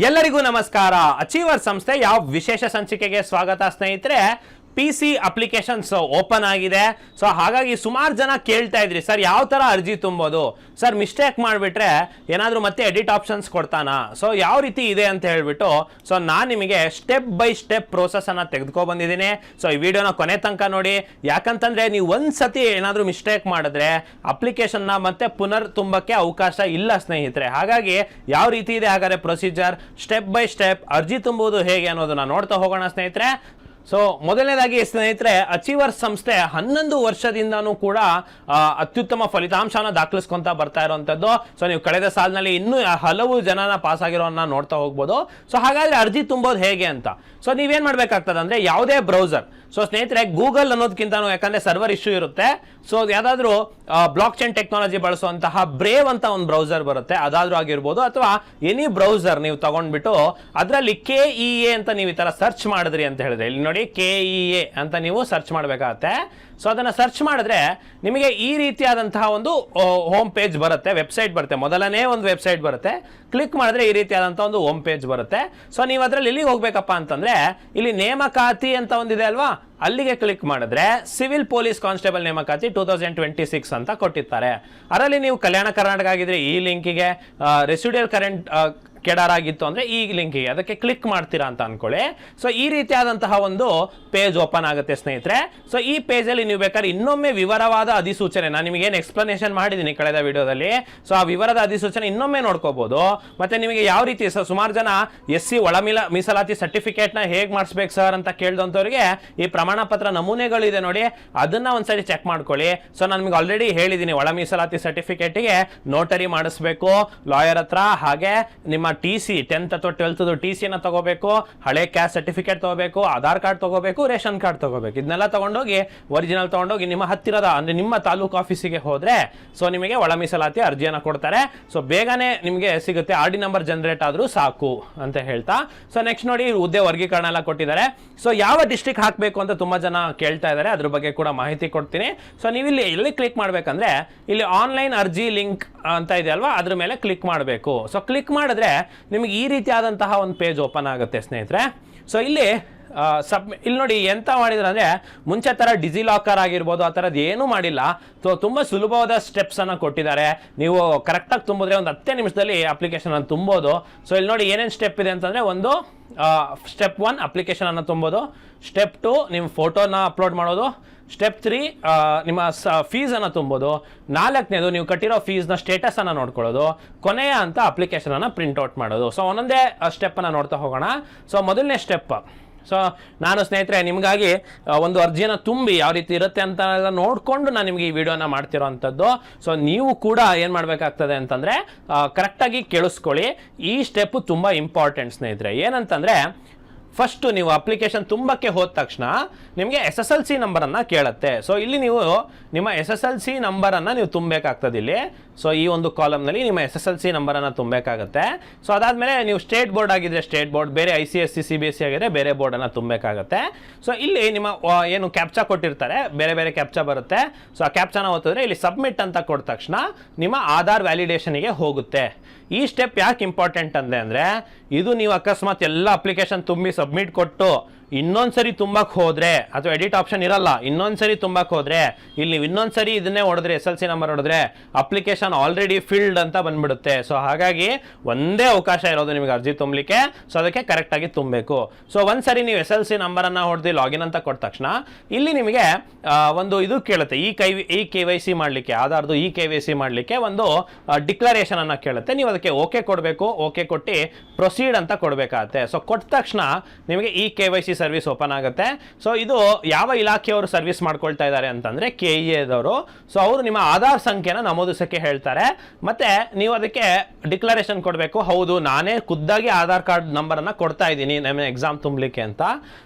ಎಲ್ಲರಿಗೂ ನಮಸ್ಕಾರ. ಅಚೀವರ್ ಸಂಸ್ಥೆ ಯಾವ ವಿಶೇಷ ಸಂಚಿಕೆಗೆ ಸ್ವಾಗತ ಸ್ನೇಹಿತರೆ. PC ಅಪ್ಲಿಕೇಶನ್ಸ್ ಓಪನ್ ಆಗಿದೆ. ಸೊ ಹಾಗಾಗಿ ಸುಮಾರು ಜನ ಕೇಳ್ತಾ ಇದ್ರಿ, ಸರ್ ಯಾವ ತರ ಅರ್ಜಿ ತುಂಬೋದು, ಸರ್ ಮಿಸ್ಟೇಕ್ ಮಾಡಿಬಿಟ್ರೆ ಏನಾದರೂ ಮತ್ತೆ ಎಡಿಟ್ ಆಪ್ಷನ್ಸ್ ಕೊಡ್ತಾನಾ, ಸೊ ಯಾವ ರೀತಿ ಇದೆ ಅಂತ ಹೇಳ್ಬಿಟ್ಟು ಸೊ ನಾನು ನಿಮಗೆ ಸ್ಟೆಪ್ ಬೈ ಸ್ಟೆಪ್ ಪ್ರೋಸೆಸ್ ಅನ್ನ ತೆಗೆದುಕೊ ಬಂದಿದ್ದೀನಿ. ಸೊ ಈ ವಿಡಿಯೋನ ಕೊನೆ ತನಕ ನೋಡಿ, ಯಾಕಂತಂದ್ರೆ ನೀವು ಒಂದ್ಸತಿ ಏನಾದರೂ ಮಿಸ್ಟೇಕ್ ಮಾಡಿದ್ರೆ ಅಪ್ಲಿಕೇಶನ್ನ ಮತ್ತೆ ಪುನರ್ ತುಂಬಕ್ಕೆ ಅವಕಾಶ ಇಲ್ಲ ಸ್ನೇಹಿತರೆ. ಹಾಗಾಗಿ ಯಾವ ರೀತಿ ಇದೆ ಹಾಗಾದ್ರೆ ಪ್ರೊಸೀಜರ್, ಸ್ಟೆಪ್ ಬೈ ಸ್ಟೆಪ್ ಅರ್ಜಿ ತುಂಬುವುದು ಹೇಗೆ ಅನ್ನೋದನ್ನ ನೋಡ್ತಾ ಹೋಗೋಣ ಸ್ನೇಹಿತರೆ. ಸೊ ಮೊದಲನೇದಾಗಿ ಸ್ನೇಹಿತರೆ, ಅಚೀವರ್ ಸಂಸ್ಥೆ 11 ವರ್ಷದಿಂದನೂ ಕೂಡ ಅತ್ಯುತ್ತಮ ಫಲಿತಾಂಶನ ದಾಖಲಿಸ್ಕೊಂತ ಬರ್ತಾ ಇರುವಂತದ್ದು. ಸೊ ನೀವು ಕಳೆದ ಸಾಲಿನಲ್ಲಿ ಇನ್ನೂ ಹಲವು ಜನನ ಪಾಸ್ ಆಗಿರೋನ್ನ ನೋಡ್ತಾ ಹೋಗ್ಬೋದು. ಸೊ ಹಾಗಾದ್ರೆ ಅರ್ಜಿ ತುಂಬೋದು ಹೇಗೆ ಅಂತ ಸೊ ನೀವೇನ್ ಮಾಡ್ಬೇಕಾಗ್ತದೆ ಅಂದ್ರೆ, ಯಾವುದೇ ಬ್ರೌಸರ್, ಸೊ ಸ್ನೇಹಿತರೆ ಗೂಗಲ್ ಅನ್ನೋದಕ್ಕಿಂತ ಯಾಕಂದ್ರೆ ಸರ್ವರ್ ಇಶ್ಯೂ ಇರುತ್ತೆ, ಸೊ ಯಾವ್ದಾದ್ರು ಬ್ಲಾಕ್ ಚೈನ್ ಟೆಕ್ನಾಲಜಿ ಬಳಸುವಂತಹ ಬ್ರೇವ್ ಅಂತ ಒಂದು ಬ್ರೌಸರ್ ಬರುತ್ತೆ, ಅದಾದ್ರೂ ಆಗಿರ್ಬೋದು, ಅಥವಾ ಎನಿ ಬ್ರೌಸರ್ ನೀವು ತಗೊಂಡ್ಬಿಟ್ಟು ಅದರಲ್ಲಿ KEA ಅಂತ ನೀವು ಈ ತರ ಸರ್ಚ್ ಮಾಡಿದ್ರಿ ಅಂತ ಹೇಳಿದ್ರೆ, ಇಲ್ಲಿ ನೋಡಿ KEA ಅಂತ ನೀವು ಸರ್ಚ್ ಮಾಡಬೇಕಾಗತ್ತೆ. ಸೊ ಅದನ್ನ ಸರ್ಚ್ ಮಾಡಿದ್ರೆ ನಿಮಗೆ ಈ ರೀತಿಯಾದಂತಹ ಒಂದು ಹೋಮ್ ಪೇಜ್ ಬರುತ್ತೆ, ವೆಬ್ಸೈಟ್ ಬರುತ್ತೆ. ಮೊದಲನೇ ಒಂದು ವೆಬ್ಸೈಟ್ ಬರುತ್ತೆ, ಕ್ಲಿಕ್ ಮಾಡಿದ್ರೆ ಈ ರೀತಿಯಾದಂತಹ ಒಂದು ಹೋಮ್ ಪೇಜ್ ಬರುತ್ತೆ. ಸೊ ನೀವು ಅದರಲ್ಲಿ ಎಲ್ಲಿಗೆ ಹೋಗ್ಬೇಕಪ್ಪ ಅಂತಂದ್ರೆ, ಇಲ್ಲಿ ನೇಮಕಾತಿ ಅಂತ ಒಂದಿದೆ ಅಲ್ವಾ, ಅಲ್ಲಿಗೆ ಕ್ಲಿಕ್ ಮಾಡಿದ್ರೆ ಸಿವಿಲ್ ಪೊಲೀಸ್ ಕಾನ್ಸ್ಟೇಬಲ್ ನೇಮಕಾತಿ 2026 ಅಂತ ಕೊಟ್ಟಿರ್ತಾರೆ. ಅದರಲ್ಲಿ ನೀವು ಕಲ್ಯಾಣ ಕರ್ನಾಟಕ ಆಗಿದ್ರೆ ಈ ಲಿಂಕಿಗೆ, ರೆಸಿಡ್ಯೂಯಲ್ ಕರೆಂಟ್ ಕೆಡಾರ್ ಆಗಿತ್ತು ಅಂದ್ರೆ ಈ ಲಿಂಕಿಗೆ ಅದಕ್ಕೆ ಕ್ಲಿಕ್ ಮಾಡ್ತೀರಾ ಅಂತ ಅನ್ಕೊಳ್ಳಿ. ಸೊ ಈ ರೀತಿಯಾದಂತಹ ಒಂದು ಪೇಜ್ ಓಪನ್ ಆಗುತ್ತೆ ಸ್ನೇಹಿತರೆ. ಸೊ ಈ ಪೇಜ್ ಅಲ್ಲಿ ನೀವು ಬೇಕಾದ್ರೆ ಇನ್ನೊಮ್ಮೆ ವಿವರವಾದ ಅಧಿಸೂಚನೆ, ನಾನು ನಿಮಗೆ ಏನು ಎಕ್ಸ್ಪ್ಲನೇಷನ್ ಮಾಡಿದ್ದೀನಿ ಕಳೆದ ವಿಡಿಯೋದಲ್ಲಿ, ಸೊ ಆ ವಿವರದ ಅಧಿಸೂಚನೆ ಇನ್ನೊಮ್ಮೆ ನೋಡ್ಕೋಬಹುದು. ಮತ್ತೆ ನಿಮಗೆ ಯಾವ ರೀತಿ ಸುಮಾರು ಜನ SC ಒಳ ಮೀಸಲಾತಿ ಸರ್ಟಿಫಿಕೇಟ್ ನ ಹೇಗೆ ಮಾಡಿಸ್ಬೇಕು ಸರ್ ಅಂತ ಕೇಳಿದಂತವರಿಗೆ ಈ ಪ್ರಮಾಣ ಪತ್ರ ನಮೂನೆಗಳಿದೆ ನೋಡಿ, ಅದನ್ನ ಒಂದ್ಸರಿ ಚೆಕ್ ಮಾಡ್ಕೊಳ್ಳಿ. ಸೊ ನಾನು ನಿಮಗೆ ಆಲ್ರೆಡಿ ಹೇಳಿದ್ದೀನಿ, ಒಳ ಮೀಸಲಾತಿ ಸರ್ಟಿಫಿಕೇಟ್ಗೆ ನೋಟರಿ ಮಾಡಿಸ್ಬೇಕು ಲಾಯರ್ ಹತ್ರ, ಹಾಗೆ ನಿಮ್ಮ TC 10th ಅಥವಾ 12th TC ನ ತಗೋಬೇಕು, ಹಳೆ ಕ್ಯಾಸ್ಟ್ ಸರ್ಟಿಫಿಕೇಟ್ ತಗೋಬೇಕು, ಆಧಾರ್ ಕಾರ್ಡ್ ತಗೋಬೇಕು, ರೇಷನ್ ಕಾರ್ಡ್ ತಗೋಬೇಕು. ಇದನ್ನೆಲ್ಲ ತಗೊಂಡೋಗಿ ಒರಿಜಿನಲ್ ತಗೊಂಡೋಗಿ ನಿಮ್ಮ ಹತ್ತಿರದ ಅಂದ್ರೆ ನಿಮ್ಮ ತಾಲೂಕು ಆಫೀಸಿಗೆ ಹೋದ್ರೆ ಸೊ ನಿಮಗೆ ಒಳ ಮೀಸಲಾತಿ ಅರ್ಜಿಯನ್ನು ಕೊಡ್ತಾರೆ. ಸೊ ಬೇಗನೆ ನಿಮಗೆ ಸಿಗುತ್ತೆ, RD ನಂಬರ್ ಜನರೇಟ್ ಆದ್ರೂ ಸಾಕು ಅಂತ ಹೇಳ್ತಾ. ಸೊ ನೆಕ್ಸ್ಟ್ ನೋಡಿ, ಹುದ್ದೆ ವರ್ಗೀಕರಣ ಎಲ್ಲ ಕೊಟ್ಟಿದ್ದಾರೆ. ಸೊ ಯಾವ ಡಿಸ್ಟ್ರಿಕ್ಟ್ ಹಾಕಬೇಕು ಅಂತ ತುಂಬಾ ಜನ ಕೇಳ್ತಾ ಇದ್ದಾರೆ, ಅದ್ರ ಬಗ್ಗೆ ಕೂಡ ಮಾಹಿತಿ ಕೊಡ್ತೀನಿ. ಸೊ ನೀವು ಇಲ್ಲಿ ಎಲ್ಲಿ ಕ್ಲಿಕ್ ಮಾಡ್ಬೇಕಂದ್ರೆ, ಇಲ್ಲಿ ಆನ್ಲೈನ್ ಅರ್ಜಿ ಲಿಂಕ್ ಅಂತ ಇದೆ ಅಲ್ವಾ, ಅದ್ರ ಮೇಲೆ ಕ್ಲಿಕ್ ಮಾಡಬೇಕು. ಸೊ ಕ್ಲಿಕ್ ಮಾಡಿದ್ರೆ ನಿಮಗೆ ಈ ರೀತಿಯಾದಂತಹ ಒಂದು ಪೇಜ್ ಓಪನ್ ಆಗುತ್ತೆ ಸ್ನೇಹಿತರೆ. ಸೊ ಇಲ್ಲಿ ಇಲ್ಲಿ ನೋಡಿ ಎಂತ ಮಾಡಿದ್ರೆ ಅಂದ್ರೆ, ಮುಂಚೆ ತರ ಡಿಜಿ ಲಾಕರ್ ಆಗಿರ್ಬೋದು ಆ ಥರದ್ದು ಏನೂ ಮಾಡಿಲ್ಲ. ಸೊ ತುಂಬಾ ಸುಲಭವಾದ ಸ್ಟೆಪ್ಸ್ ಅನ್ನ ಕೊಟ್ಟಿದ್ದಾರೆ. ನೀವು ಕರೆಕ್ಟಾಗಿ ತುಂಬಿದ್ರೆ ಒಂದು 10 ನಿಮಿಷದಲ್ಲಿ ಅಪ್ಲಿಕೇಶನ್ ಅನ್ನು ತುಂಬೋದು. ಸೊ ಇಲ್ಲಿ ನೋಡಿ ಏನೇನು ಸ್ಟೆಪ್ ಇದೆ ಅಂತಂದ್ರೆ, ಒಂದು ಸ್ಟೆಪ್ 1 ಅಪ್ಲಿಕೇಶನ್ ಅನ್ನು ತುಂಬೋದು, ಸ್ಟೆಪ್ 2 ನಿಮ್ಮ ಫೋಟೋನ ಅಪ್ಲೋಡ್ ಮಾಡೋದು, ಸ್ಟೆಪ್ 3 ನಿಮ್ಮ ಫೀಸನ್ನು ತುಂಬೋದು, 4ನೇದು ನೀವು ಕಟ್ಟಿರೋ ಫೀಸ್ನ ಸ್ಟೇಟಸ್ ಅನ್ನು ನೋಡ್ಕೊಳ್ಳೋದು, ಕೊನೆಯ ಅಂತ ಅಪ್ಲಿಕೇಶನ್ ಅನ್ನು ಪ್ರಿಂಟ್ಔಟ್ ಮಾಡೋದು. ಸೊ ಒಂದೊಂದೇ ಸ್ಟೆಪ್ ಅನ್ನು ನೋಡ್ತಾ ಹೋಗೋಣ. ಸೊ ಮೊದಲನೇ ಸ್ಟೆಪ್, ಸೊ ನಾನು ಸ್ನೇಹಿತರೆ ನಿಮಗಾಗಿ ಒಂದು ಅರ್ಜಿಯನ್ನು ತುಂಬಿ ಯಾವ ರೀತಿ ಇರುತ್ತೆ ಅಂತ ನೋಡಿಕೊಂಡು ನಾನು ನಿಮಗೆ ಈ ವಿಡಿಯೋನ ಮಾಡ್ತಿರೋ ಅಂಥದ್ದು. ಸೊ ನೀವು ಕೂಡ ಏನು ಮಾಡಬೇಕಾಗ್ತದೆ ಅಂತಂದರೆ, ಕರೆಕ್ಟಾಗಿ ಕೇಳಿಸ್ಕೊಳ್ಳಿ. ಈ ಸ್ಟೆಪ್ಪು ತುಂಬ ಇಂಪಾರ್ಟೆಂಟ್ ಸ್ನೇಹಿತರೆ. ಏನಂತಂದರೆ, ಫಸ್ಟು ನೀವು ಅಪ್ಲಿಕೇಶನ್ ತುಂಬಕ್ಕೆ ಹೋದ ತಕ್ಷಣ ನಿಮಗೆ SSLC ನಂಬರನ್ನು ಕೇಳುತ್ತೆ. ಸೊ ಇಲ್ಲಿ ನೀವು ನಿಮ್ಮ SSLC ನಂಬರನ್ನು ನೀವು ತುಂಬಬೇಕಾಗ್ತದೆ ಇಲ್ಲಿ. ಸೊ ಈ ಒಂದು ಕಾಲಮ್ನಲ್ಲಿ ನಿಮ್ಮ SSLC ನಂಬರನ್ನು ತುಂಬಬೇಕಾಗತ್ತೆ. ಸೊ ಅದಾದಮೇಲೆ ನೀವು ಸ್ಟೇಟ್ ಬೋರ್ಡ್ ಆಗಿದ್ರೆ ಸ್ಟೇಟ್ ಬೋರ್ಡ್, ಬೇರೆ ICSE CBSE ಆಗಿದ್ರೆ ಬೇರೆ ಬೋರ್ಡನ್ನು ತುಂಬಬೇಕಾಗತ್ತೆ. ಸೊ ಇಲ್ಲಿ ನಿಮ್ಮ ಏನು ಕ್ಯಾಪ್ಚಾ ಕೊಟ್ಟಿರ್ತಾರೆ, ಬೇರೆ ಬೇರೆ ಕ್ಯಾಪ್ಚಾ ಬರುತ್ತೆ. ಸೊ ಆ ಕ್ಯಾಪ್ಚಾನ ಓದಿದ್ರೆ ಇಲ್ಲಿ ಸಬ್ಮಿಟ್ ಅಂತ ಕೊಟ್ಟ ತಕ್ಷಣ ನಿಮ್ಮ ಆಧಾರ್ ವ್ಯಾಲಿಡೇಷನ್ಗೆ ಹೋಗುತ್ತೆ. ಈ ಸ್ಟೆಪ್ ಯಾಕೆ ಇಂಪಾರ್ಟೆಂಟ್ ಅಂದರೆ, ಇದು ನೀವು ಅಕಸ್ಮಾತ್ ಎಲ್ಲ ಅಪ್ಲಿಕೇಶನ್ ತುಂಬಿ ಸಬ್ಮಿಟ್ ಕೊಟ್ಟು ಇನ್ನೊಂದ್ಸರಿ ತುಂಬಕ್ಕೆ ಹೋದ್ರೆ, ಅಥವಾ ಎಡಿಟ್ ಆಪ್ಷನ್ ಇರಲ್ಲ, ಇನ್ನೊಂದ್ಸರಿ ತುಂಬಕ್ಕೆ ಹೋದ್ರೆ ಇಲ್ಲಿ ನೀವು ಇನ್ನೊಂದ್ಸರಿ ಇದನ್ನೇ ಹೊಡೆದ್ರೆ, SLC ನಂಬರ್ ಹೊಡೆದ್ರೆ ಅಪ್ಲಿಕೇಶನ್ ಆಲ್ರೆಡಿ ಫಿಲ್ಡ್ ಅಂತ ಬಂದ್ಬಿಡುತ್ತೆ. ಸೊ ಹಾಗಾಗಿ ಒಂದೇ ಅವಕಾಶ ಇರೋದು ನಿಮಗೆ ಅರ್ಜಿ ತುಂಬಲಿಕ್ಕೆ. ಸೊ ಅದಕ್ಕೆ ಕರೆಕ್ಟಾಗಿ ತುಂಬಬೇಕು. ಸೊ ಒಂದ್ಸರಿ ನೀವು SLC ನಂಬರನ್ನು ಹೊಡೆದು ಲಾಗಿನ್ ಅಂತ ಕೊಟ್ಟ ತಕ್ಷಣ ಇಲ್ಲಿ ನಿಮಗೆ ಒಂದು ಇದು ಕೇಳುತ್ತೆ, ಈ KYC ಮಾಡಲಿಕ್ಕೆ, ಆಧಾರ್ದು KYC ಮಾಡಲಿಕ್ಕೆ ಒಂದು ಡಿಕ್ಲರೇಷನ್ ಅನ್ನು ಕೇಳುತ್ತೆ. ನೀವು ಅದಕ್ಕೆ ಓಕೆ ಕೊಡಬೇಕು. ಓಕೆ ಕೊಟ್ಟು ಪ್ರೊಸೀಡ್ ಅಂತ ಕೊಡಬೇಕಾಗತ್ತೆ. ಸೊ ಕೊಟ್ಟ ತಕ್ಷಣ ನಿಮಗೆ KYC ಸರ್ವಿಸ್ ಓಪನ್ ಆಗುತ್ತೆ. ಸೊ ಇದು ಯಾವ ಇಲಾಖೆಯವರು ಸರ್ವಿಸ್ ಮಾಡ್ಕೊಳ್ತಾ ಇದ್ದಾರೆ ಅಂತಂದ್ರೆ, KEA ದವರು. ಸೊ ಅವರು ನಿಮ್ಮ ಆಧಾರ್ ಸಂಖ್ಯೆನ ನಮೂದಿಸಕ್ಕೆ ಹೇಳ್ತಾರೆ. ಮತ್ತೆ ನೀವು ಅದಕ್ಕೆ ಡಿಕ್ಲರೇಷನ್ ಕೊಡಬೇಕು, ಹೌದು ನಾನೇ ಖುದ್ದಾಗಿ ಆಧಾರ್ ಕಾರ್ಡ್ ನಂಬರ್ ಅನ್ನ ಕೊಡ್ತಾ ಇದ್ದೀನಿ ನಮ್ಮ ಎಕ್ಸಾಮ್ ತುಂಬಲಿಕ್ಕೆ ಅಂತ.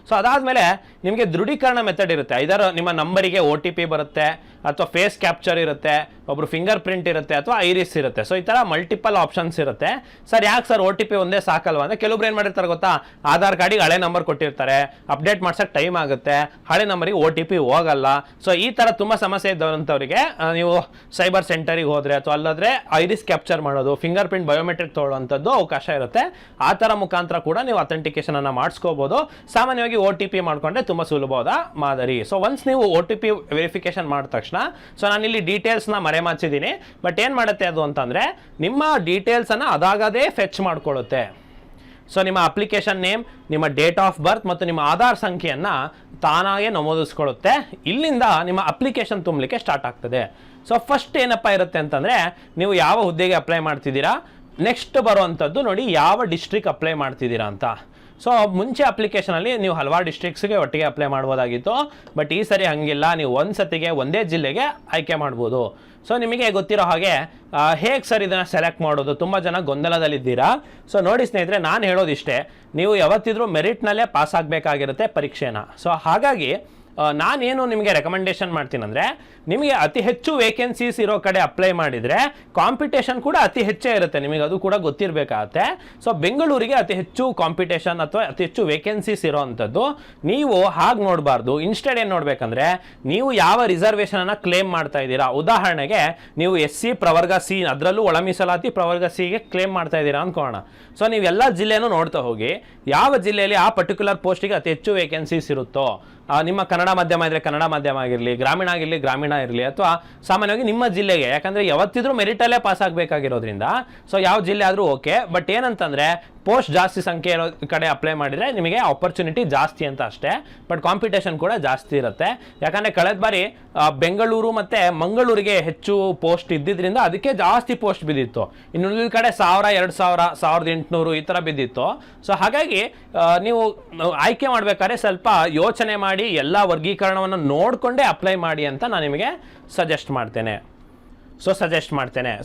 ಸೊ ಅದಾದ್ಮೇಲೆ ನಿಮಗೆ ದೃಢೀಕರಣ ಮೆಥಡ್ ಇರುತ್ತೆ. ಇದರ ನಿಮ್ಮ ನಂಬರಿಗೆ OTP ಬರುತ್ತೆ, ಅಥವಾ ಫೇಸ್ ಕ್ಯಾಪ್ಚರ್ ಇರುತ್ತೆ, ಒಬ್ರು ಫಿಂಗರ್ ಪ್ರಿಂಟ್ ಇರುತ್ತೆ ಅಥವಾ ಐರಿಸ್ ಇರುತ್ತೆ. ಸೊ ಈ ಥರ ಮಲ್ಟಿಪಲ್ ಆಪ್ಷನ್ಸ್ ಇರುತ್ತೆ. ಸರ್ ಯಾಕೆ ಸರ್ OTP ಒಂದೇ ಸಾಕಲ್ವಾ ಅಂದರೆ ಕೆಲವೊಬ್ರು ಏನು ಮಾಡಿರ್ತಾರೆ ಗೊತ್ತಾ, ಆಧಾರ್ ಕಾರ್ಡಿಗೆ ಹಳೆ ನಂಬರ್ ಕೊಟ್ಟಿರ್ತಾರೆ, ಅಪ್ಡೇಟ್ ಮಾಡ್ಸೋಕ್ಕೆ ಟೈಮ್ ಆಗುತ್ತೆ, ಹಳೆ ನಂಬರಿಗೆ OTP ಹೋಗಲ್ಲ. ಸೊ ಈ ಥರ ತುಂಬ ಸಮಸ್ಯೆ ಇದ್ದವಂಥವ್ರಿಗೆ ನೀವು ಸೈಬರ್ ಸೆಂಟರಿಗೆ ಹೋದರೆ ಅಥವಾ ಅಲ್ಲಾದರೆ ಐರಿಸ್ ಕ್ಯಾಪ್ಚರ್ ಮಾಡೋದು, ಫಿಂಗರ್ ಪ್ರಿಂಟ್ ಬಯೋಮೆಟ್ರಿಕ್ ತೊಗೊಳ್ಳೋವಂಥದ್ದು ಅವಕಾಶ ಇರುತ್ತೆ. ಆ ಥರ ಮುಖಾಂತರ ಕೂಡ ನೀವು ಅಥೆಂಟಿಕೇಶನನ್ನು ಮಾಡಿಸ್ಕೋಬೋದು. ಸಾಮಾನ್ಯವಾಗಿ OTP ಮಾಡಿಕೊಂಡ್ರೆ ತುಂಬ ಸುಲಭವಾದ ಮಾದರಿ. ಸೊ ಒನ್ಸ್ ನೀವು OTP ವೆರಿಫಿಕೇಶನ್ ಮಾಡಿದ ತಕ್ಷಣ, ಸೊ ನಾನಿಲ್ಲಿ ಡೀಟೇಲ್ಸ್ನ ಮರೆಮಾಚಿದ್ದೀನಿ, ಬಟ್ ಏನು ಮಾಡುತ್ತೆ ಅದು ಅಂತಂದರೆ ನಿಮ್ಮ ಡೀಟೇಲ್ಸನ್ನು ಅದಾಗದೇ ಫೆಚ್ ಮಾಡ್ಕೊಳ್ಳುತ್ತೆ. ಸೊ ನಿಮ್ಮ ಅಪ್ಲಿಕೇಶನ್ ನೇಮ್, ನಿಮ್ಮ ಡೇಟ್ ಆಫ್ ಬರ್ತ್ ಮತ್ತು ನಿಮ್ಮ ಆಧಾರ್ ಸಂಖ್ಯೆಯನ್ನು ತಾನಾಗೇ ನಮೂದಿಸ್ಕೊಳ್ಳುತ್ತೆ. ಇಲ್ಲಿಂದ ನಿಮ್ಮ ಅಪ್ಲಿಕೇಶನ್ ತುಂಬಲಿಕ್ಕೆ ಸ್ಟಾರ್ಟ್ ಆಗ್ತದೆ. ಸೊ ಫಸ್ಟ್ ಏನಪ್ಪ ಇರುತ್ತೆ ಅಂತಂದರೆ, ನೀವು ಯಾವ ಹುದ್ದೆಗೆ ಅಪ್ಲೈ ಮಾಡ್ತಿದ್ದೀರಾ, ನೆಕ್ಸ್ಟ್ ಬರುವಂಥದ್ದು ನೋಡಿ ಯಾವ ಡಿಸ್ಟ್ರಿಕ್ಟ್ ಅಪ್ಲೈ ಮಾಡ್ತಿದ್ದೀರಾ ಅಂತ. ಸೊ ಮುಂಚೆ ಅಪ್ಲಿಕೇಶನಲ್ಲಿ ನೀವು ಹಲವಾರು ಡಿಸ್ಟ್ರಿಕ್ಟ್ಸ್ಗೆ ಒಟ್ಟಿಗೆ ಅಪ್ಲೈ ಮಾಡ್ಬೋದಾಗಿತ್ತು, ಬಟ್ ಈ ಸರಿ ಹಂಗಿಲ್ಲ, ನೀವು ಒಂದು ಸತಿಗೆ ಒಂದೇ ಜಿಲ್ಲೆಗೆ ಆಯ್ಕೆ ಮಾಡ್ಬೋದು. ಸೊ ನಿಮಗೆ ಗೊತ್ತಿರೋ ಹಾಗೆ ಹೇಗೆ ಸರ್ ಇದನ್ನು ಸೆಲೆಕ್ಟ್ ಮಾಡೋದು, ತುಂಬ ಜನ ಗೊಂದಲದಲ್ಲಿದ್ದೀರಾ. ಸೊ ನೋಡಿ ಸ್ನೇಹಿತರೆ, ನಾನು ಹೇಳೋದಿಷ್ಟೇ, ನೀವು ಯಾವತ್ತಿದ್ರೂ ಮೆರಿಟ್ನಲ್ಲೇ ಪಾಸ್ ಆಗಬೇಕಾಗಿರುತ್ತೆ ಪರೀಕ್ಷೆನ. ಸೊ ಹಾಗಾಗಿ ನಾನೇನು ನಿಮಗೆ ರೆಕಮೆಂಡೇಶನ್ ಮಾಡ್ತೀನಿ ಅಂದರೆ, ನಿಮಗೆ ಅತಿ ಹೆಚ್ಚು ವೇಕೆನ್ಸೀಸ್ ಇರೋ ಕಡೆ ಅಪ್ಲೈ ಮಾಡಿದರೆ ಕಾಂಪಿಟೇಷನ್ ಕೂಡ ಅತಿ ಹೆಚ್ಚೇ ಇರುತ್ತೆ, ನಿಮಗೆ ಅದು ಕೂಡ ಗೊತ್ತಿರಬೇಕಾಗತ್ತೆ. ಸೊ ಬೆಂಗಳೂರಿಗೆ ಅತಿ ಹೆಚ್ಚು ಕಾಂಪಿಟೇಷನ್ ಅಥವಾ ಅತಿ ಹೆಚ್ಚು ವೇಕೆನ್ಸೀಸ್ ಇರೋವಂಥದ್ದು. ನೀವು ಹಾಗೆ ನೋಡಬಾರ್ದು. ಇನ್ಸ್ಟೆಡ್ ಏನು ನೋಡಬೇಕಂದ್ರೆ, ನೀವು ಯಾವ ರಿಸರ್ವೇಷನನ್ನು ಕ್ಲೇಮ್ ಮಾಡ್ತಾ ಇದ್ದೀರಾ. ಉದಾಹರಣೆಗೆ ನೀವು SC ಪ್ರವರ್ಗ C, ಅದರಲ್ಲೂ ಒಳ ಮೀಸಲಾತಿ ಪ್ರವರ್ಗ Cಗೆ ಕ್ಲೇಮ್ ಮಾಡ್ತಾ ಇದ್ದೀರಾ ಅಂದ್ಕೋಣ. ಸೊ ನೀವೆಲ್ಲ ಜಿಲ್ಲೆನೂ ನೋಡ್ತಾ ಹೋಗಿ, ಯಾವ ಜಿಲ್ಲೆಯಲ್ಲಿ ಆ ಪರ್ಟಿಕ್ಯುಲರ್ ಪೋಸ್ಟಿಗೆ ಅತಿ ಹೆಚ್ಚು ವೇಕೆನ್ಸೀಸ್ ಇರುತ್ತೋ, ನಿಮ್ಮ ಕನ್ನಡ ಮಾಧ್ಯಮ ಇದ್ದರೆ ಕನ್ನಡ ಮಾಧ್ಯಮ ಆಗಿರಲಿ, ಗ್ರಾಮೀಣ ಆಗಿರಲಿ ಗ್ರಾಮೀಣ ಇರಲಿ, ಅಥವಾ ಸಾಮಾನ್ಯವಾಗಿ ನಿಮ್ಮ ಜಿಲ್ಲೆಗೆ, ಯಾಕಂದರೆ ಯಾವತ್ತಿದ್ರೂ ಮೆರಿಟಲ್ಲೇ ಪಾಸ್ ಆಗಬೇಕಾಗಿರೋದ್ರಿಂದ ಸೊ ಯಾವ ಜಿಲ್ಲೆ ಆದರೂ ಓಕೆ. ಬಟ್ ಏನಂತಂದರೆ, ಪೋಸ್ಟ್ ಜಾಸ್ತಿ ಸಂಖ್ಯೆ ಇರೋ ಕಡೆ ಅಪ್ಲೈ ಮಾಡಿದರೆ ನಿಮಗೆ ಆಪರ್ಚುನಿಟಿ ಜಾಸ್ತಿ ಅಂತ ಅಷ್ಟೇ, ಬಟ್ ಕಾಂಪಿಟೇಷನ್ ಕೂಡ ಜಾಸ್ತಿ ಇರುತ್ತೆ. ಯಾಕಂದರೆ ಕಳೆದ ಬಾರಿ ಬೆಂಗಳೂರು ಮತ್ತು ಮಂಗಳೂರಿಗೆ ಹೆಚ್ಚು ಪೋಸ್ಟ್ ಇದ್ದಿದ್ದರಿಂದ ಅದಕ್ಕೆ ಜಾಸ್ತಿ ಪೋಸ್ಟ್ ಬಿದ್ದಿತ್ತು. ಇನ್ನು ಉಳಿದ ಕಡೆ 1000, 2000, 1800 ಈ ಥರ ಬಿದ್ದಿತ್ತು. ಸೊ ಹಾಗಾಗಿ ನೀವು ಆಯ್ಕೆ ಮಾಡಬೇಕಾದ್ರೆ ಸ್ವಲ್ಪ ಯೋಚನೆ ಮಾಡಿ ಎಲ್ಲ ವರ್ಗೀಕರಣವನ್ನು ನೋಡಿಕೊಂಡೇ ಅಪ್ಲೈ ಮಾಡಿ ಅಂತ ನಾನು ನಿಮಗೆ ಸಜೆಸ್ಟ್ ಮಾಡ್ತೇನೆ.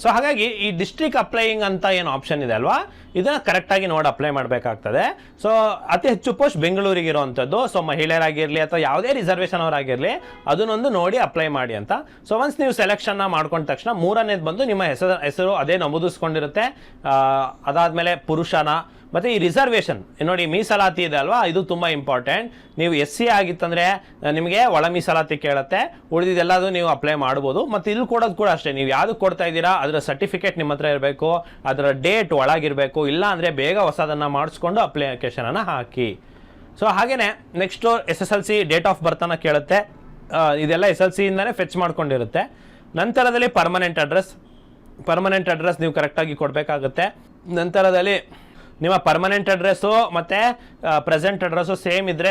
ಸೊ ಹಾಗಾಗಿ ಈ ಡಿಸ್ಟ್ರಿಕ್ಟ್ ಅಪ್ಲೈಯಿಂಗ್ ಅಂತ ಏನು ಆಪ್ಷನ್ ಇದೆ ಅಲ್ವಾ, ಇದನ್ನು ಕರೆಕ್ಟಾಗಿ ನೋಡಿ ಅಪ್ಲೈ ಮಾಡಬೇಕಾಗ್ತದೆ. ಸೊ ಅತಿ ಹೆಚ್ಚು ಪೋಸ್ಟ್ ಬೆಂಗಳೂರಿಗೆ ಇರುವಂಥದ್ದು. ಸೊ ಮಹಿಳೆಯರಾಗಿರಲಿ ಅಥವಾ ಯಾವುದೇ ರಿಸರ್ವೇಷನ್ ಅವರಾಗಿರಲಿ ಅದನ್ನೊಂದು ನೋಡಿ ಅಪ್ಲೈ ಮಾಡಿ ಅಂತ. ಸೊ ಒನ್ಸ್ ನೀವು ಸೆಲೆಕ್ಷನ್ನ ಮಾಡ್ಕೊಂಡ ತಕ್ಷಣ ಮೂರನೇದು ಬಂದು ನಿಮ್ಮ ಹೆಸರು ಅದೇ ನಮೂದಿಸ್ಕೊಂಡಿರುತ್ತೆ. ಅದಾದಮೇಲೆ ಪುರುಷನ ಮತ್ತು ಈ ರಿಸರ್ವೇಷನ್ ನೋಡಿ, ಮೀಸಲಾತಿ ಇದೆ ಅಲ್ವಾ, ಇದು ತುಂಬ ಇಂಪಾರ್ಟೆಂಟ್. ನೀವು SC ಆಗಿತ್ತಂದರೆ ನಿಮಗೆ ಒಳ ಮೀಸಲಾತಿ ಕೇಳುತ್ತೆ, ಉಳಿದಿದ್ದೆಲ್ಲದು ನೀವು ಅಪ್ಲೈ ಮಾಡ್ಬೋದು. ಮತ್ತು ಇಲ್ಲಿ ಕೊಡೋದು ಕೂಡ ಅಷ್ಟೇ, ನೀವು ಯಾವುದು ಕೊಡ್ತಾ ಇದ್ದೀರಾ ಅದರ ಸರ್ಟಿಫಿಕೇಟ್ ನಿಮ್ಮ ಹತ್ರ ಇರಬೇಕು, ಅದರ ಡೇಟ್ ಒಳಗಿರಬೇಕು. ಇಲ್ಲ ಅಂದರೆ ಬೇಗ ಹೊಸದನ್ನು ಮಾಡಿಸ್ಕೊಂಡು ಅಪ್ಲಿಕೇಶನನ್ನು ಹಾಕಿ. ಸೊ ಹಾಗೆಯೇ ನೆಕ್ಸ್ಟು SSLC ಡೇಟ್ ಆಫ್ ಬರ್ತನ್ನು ಕೇಳುತ್ತೆ. ಇದೆಲ್ಲ SSLC ಇಂದನೇ ಫೆಚ್ ಮಾಡ್ಕೊಂಡಿರುತ್ತೆ. ನಂತರದಲ್ಲಿ ಪರ್ಮನೆಂಟ್ ಅಡ್ರೆಸ್ ನೀವು ಕರೆಕ್ಟಾಗಿ ಕೊಡಬೇಕಾಗುತ್ತೆ. ನಂತರದಲ್ಲಿ ನಿಮ್ಮ ಪರ್ಮನೆಂಟ್ ಅಡ್ರೆಸ್ಸು ಮತ್ತು ಪ್ರೆಸೆಂಟ್ ಅಡ್ರೆಸ್ಸು ಸೇಮ್ ಇದ್ದರೆ